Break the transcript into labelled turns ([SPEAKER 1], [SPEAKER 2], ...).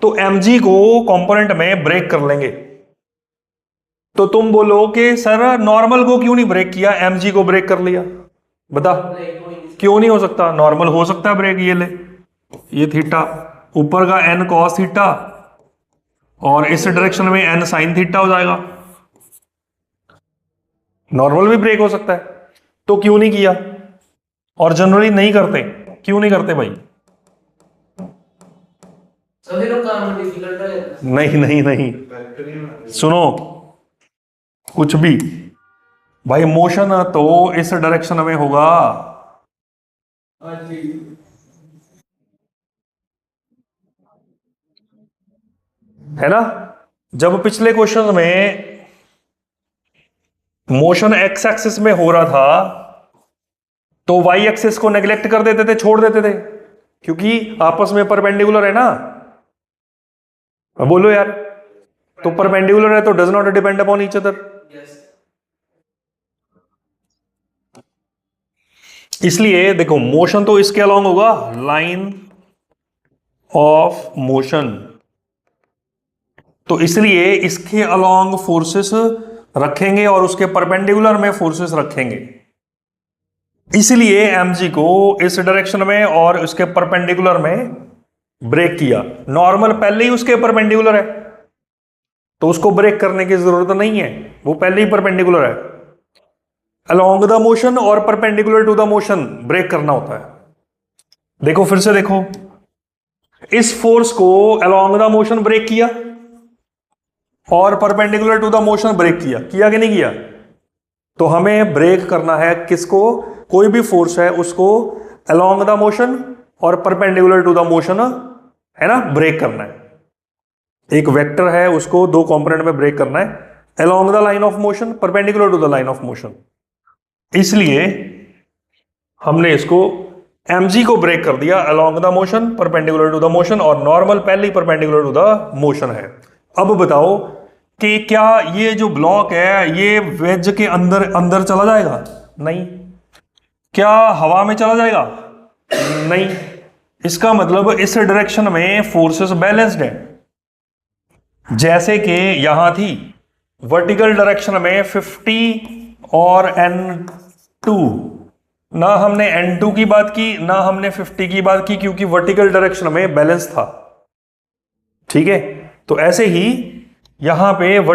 [SPEAKER 1] तो mg को component में ब्रेक कर लेंगे। तो तुम बोलो कि सर नॉर्मल को क्यों नहीं ब्रेक किया, mg को ब्रेक कर लिया, बता क्यों नहीं हो सकता? नॉर्मल हो सकता है ब्रेक, ये ले, ये थीटा ऊपर का n cos थीटा और इस डायरेक्शन में n sin थीटा हो जाएगा, नॉर्मल भी ब्रेक हो सकता है। तो क्यों नहीं किया? और जनरली नहीं करते, क्यों नहीं करते भाई? नहीं नहीं नहीं, सुनो कुछ भी भाई, मोशन तो इस डायरेक्शन में होगा, है ना। जब पिछले क्वेश्चन में मोशन एक्स एक्सिस में हो रहा था तो वाई एक्सिस को नेग्लेक्ट कर देते थे, छोड़ देते थे, क्योंकि आपस में परपेंडिकुलर है ना। बोलो यार, तो परपेंडिकुलर है तो does not depend upon each other. इसलिए देखो मोशन तो इसके अलोंग होगा, लाइन ऑफ मोशन, तो इसलिए इसके अलोंग फोर्सेस रखेंगे और उसके परपेंडिकुलर में फोर्सेस रखेंगे। इसलिए mg को इस डायरेक्शन में और उसके परपेंडिकुलर में ब्रेक किया। नॉर्मल पहले ही उसके परपेंडिकुलर है तो उसको ब्रेक करने की जरूरत नहीं है, वो पहले ही परपेंडिकुलर है। अलोंग द मोशन और perpendicular to the motion break करना होता है। देखो फिर से देखो, इस फोर्स को अलोंग द मोशन ब्रेक किया और perpendicular to the motion break किया, किया कि नहीं किया? तो हमें ब्रेक करना है किसको? कोई भी फोर्स है उसको अलोंग द मोशन और परपेंडिकुलर टू द मोशन, है ना, ब्रेक करना है। एक वेक्टर है उसको दो कंपोनेंट में ब्रेक करना है, along the line of motion, perpendicular to the line of motion. इसलिए हमने इसको mg को ब्रेक कर दिया along the motion, perpendicular to the motion, और नॉर्मल पहले ही परपेंडिकुलर टू द मोशन है। अब बताओ कि क्या ये जो ब्लॉक है ये वेज के अंदर अंदर चला जाएगा? नहीं। क्या हवा में चला जाएगा? नहीं। इसका मतलब इस डायरेक्शन में फोर्सेस बैलेंस्ड है। जैसे कि यहां थी वर्टिकल डायरेक्शन में 50 और n2, ना हमने n2 की बात की ना हमने 50 की बात की, क्योंकि वर्टिकल डायरेक्शन में बैलेंस था। ठीक है, तो ऐसे ही यहां पे